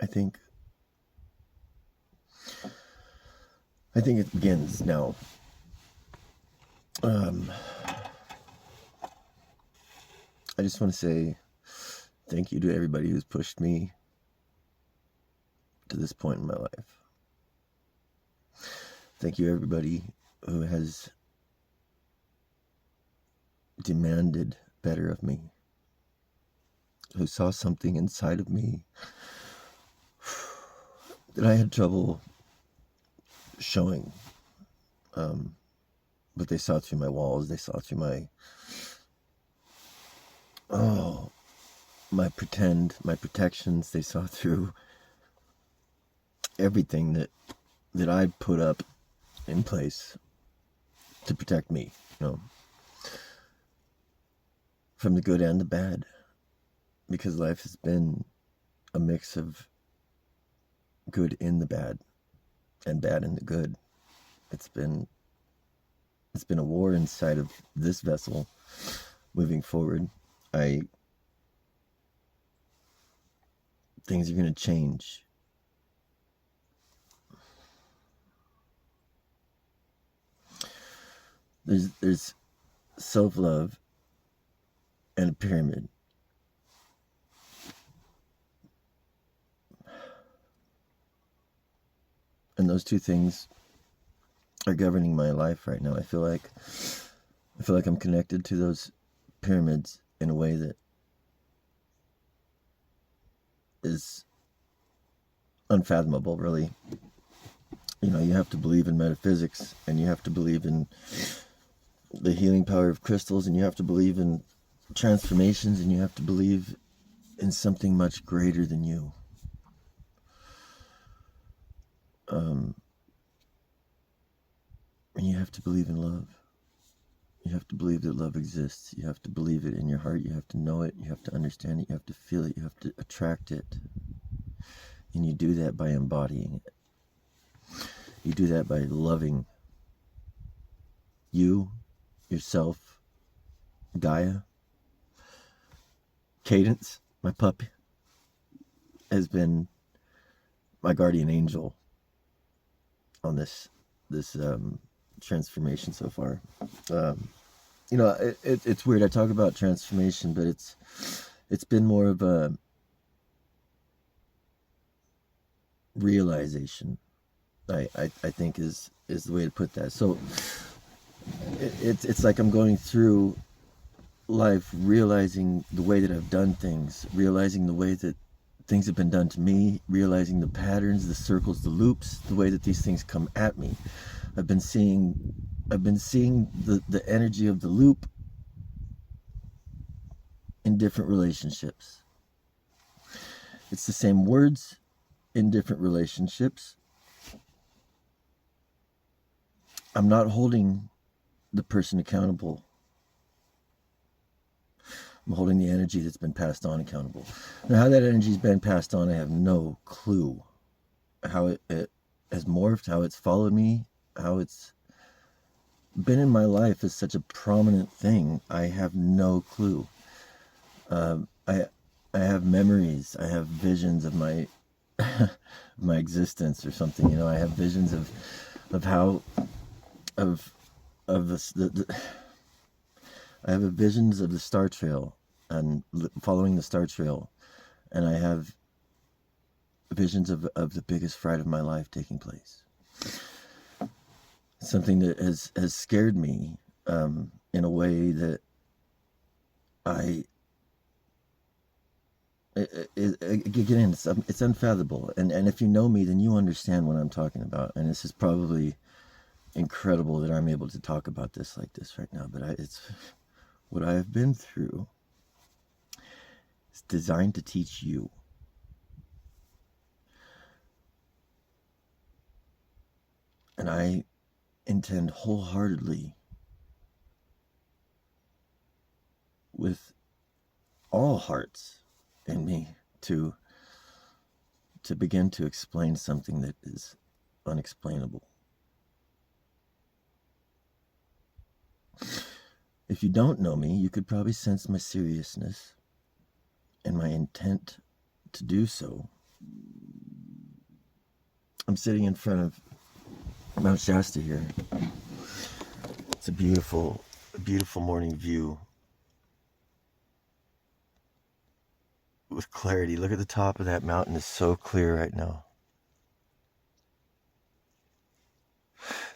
I think it begins now. I just want to say thank you to everybody who's pushed me to this point in my life. Thank you, everybody who has demanded better of me, who saw something inside of me that I had trouble showing. But they saw through my walls, they saw through my protections, they saw through everything that I put up in place to protect me, from the good and the bad, because life has been a mix of good in the bad and bad in the good. It's been a war inside of this vessel. Moving forward, things are going to change. There's self-love and a pyramid. And those two things are governing my life right now. I feel like I'm connected to those pyramids in a way that is unfathomable, really. You have to believe in metaphysics, and you have to believe in the healing power of crystals, and you have to believe in transformations, and you have to believe in something much greater than you. And you have to believe in love. You have to believe that love exists. You have to believe it in your heart. You have to know it. You have to understand it. You have to feel it. You have to attract it. And you do that by embodying it. You do that by loving you, yourself, Gaia. Cadence, my puppy, has been my guardian angel on this transformation so far. It's weird. I talk about transformation, but it's been more of a realization. I think is the way to put that. So it's like I'm going through life realizing the way that I've done things, realizing the way that things have been done to me, realizing the patterns, the circles, the loops, the way that these things come at me. I've been seeing the energy of the loop in different relationships. It's the same words in different relationships. I'm not holding the person accountable. I'm holding the energy that's been passed on accountable. Now, how that energy's been passed on, I have no clue. How it has morphed, how it's followed me, how it's been in my life as such a prominent thing. I have no clue. I have memories. I have visions of my my existence or something. I have visions of how I have visions of the star trail and following the star trail, and I have visions of the biggest fright of my life taking place. Something that has scared me in a way that again, it's unfathomable. And if you know me, then you understand what I'm talking about. And this is probably incredible that I'm able to talk about this like this right now. But it's what I have been through. It's designed to teach you. And I intend wholeheartedly, with all hearts in me, to begin to explain something that is unexplainable. If you don't know me, you could probably sense my seriousness and my intent to do so. I'm sitting in front of Mount Shasta here. It's a beautiful morning view with clarity. Look at the top of that mountain. It's so clear right now.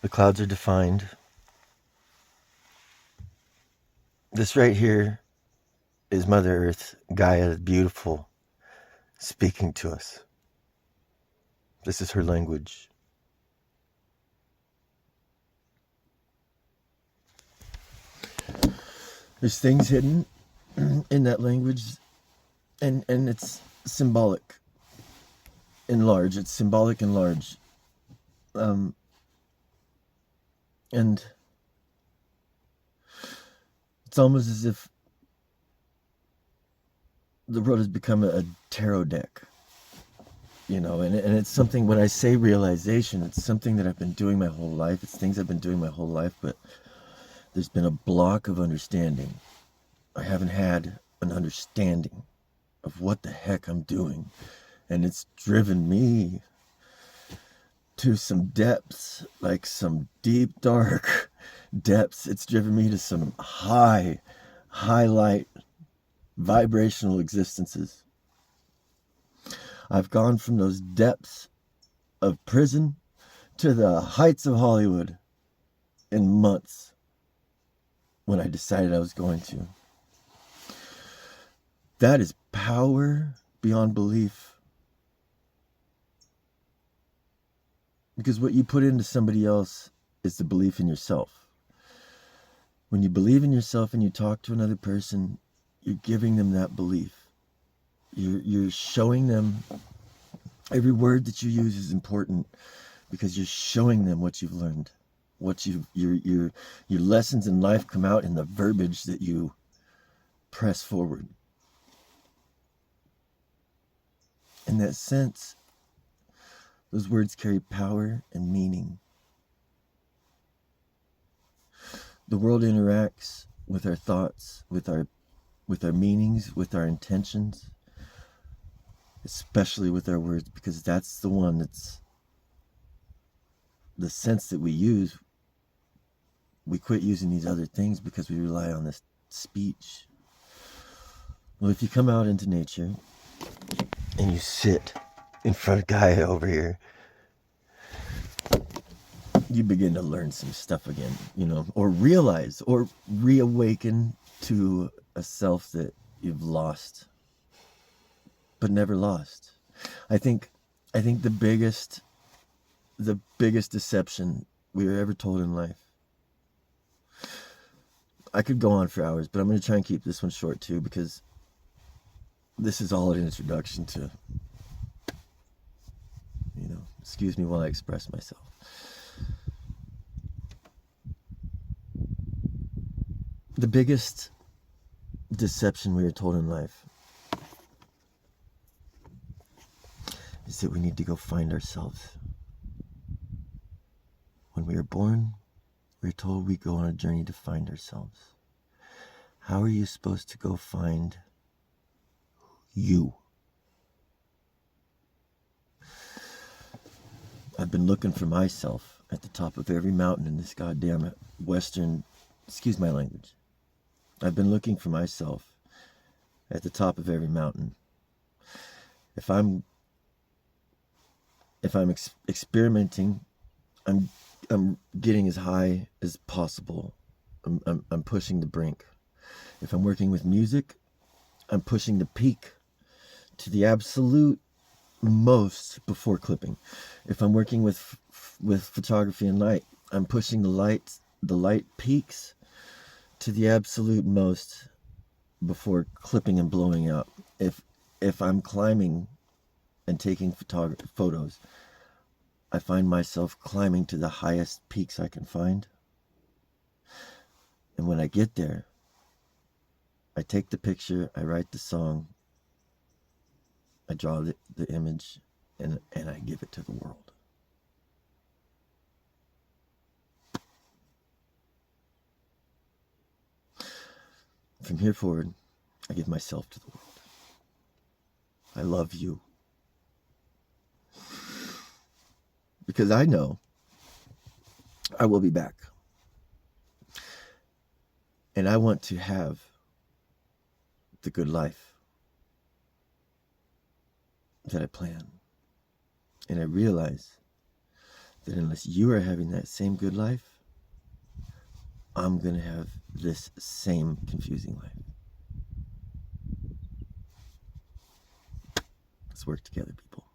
The clouds are defined. This right here is Mother Earth, Gaia, beautiful, speaking to us. This is her language. There's things hidden in that language, and it's symbolic and large. It's symbolic and large. And it's almost as if the world has become a tarot deck, you know, and it's something, when I say realization, it's something that I've been doing my whole life. It's things I've been doing my whole life, but there's been a block of understanding. I haven't had an understanding of what the heck I'm doing, and it's driven me to some depths, like some deep, dark depths. It's driven me to some high light, vibrational existences. I've gone from those depths of prison to the heights of Hollywood in months when I decided I was going to. That is power beyond belief. Because what you put into somebody else is the belief in yourself. When you believe in yourself and you talk to another person, you're giving them that belief. You're showing them, every word that you use is important because you're showing them what you've learned. Your lessons in life come out in the verbiage that you press forward. In that sense, those words carry power and meaning. The world interacts with our thoughts, with our meanings, with our intentions, especially with our words, because that's the one that's the sense that we use. We quit using these other things because we rely on this speech. Well, if you come out into nature and you sit in front of Gaia over here, you begin to learn some stuff again, you know, or realize or reawaken to a self that you've lost, but never lost. I think the biggest deception we were ever told in life. I could go on for hours, but I'm going to try and keep this one short too, because this is all an introduction to, you know, excuse me while I express myself. The biggest deception we are told in life is that we need to go find ourselves. When we are born, we're told we go on a journey to find ourselves. How are you supposed to go find you? I've been looking for myself at the top of every mountain in this goddamn western, excuse my language. I've been looking for myself at the top of every mountain. If I'm experimenting, I'm getting as high as possible. I'm pushing the brink. If I'm working with music, I'm pushing the peak to the absolute most before clipping. If I'm working with photography and light, I'm pushing the light peaks to the absolute most before clipping and blowing out. If I'm climbing and taking photos, I find myself climbing to the highest peaks I can find. And when I get there, I take the picture, I write the song, I draw the image, and I give it to the world. From here forward, I give myself to the world. I love you. because I know I will be back. And I want to have the good life that I plan. And I realize that unless you are having that same good life, I'm going to have this same confusing life. Let's work together, people.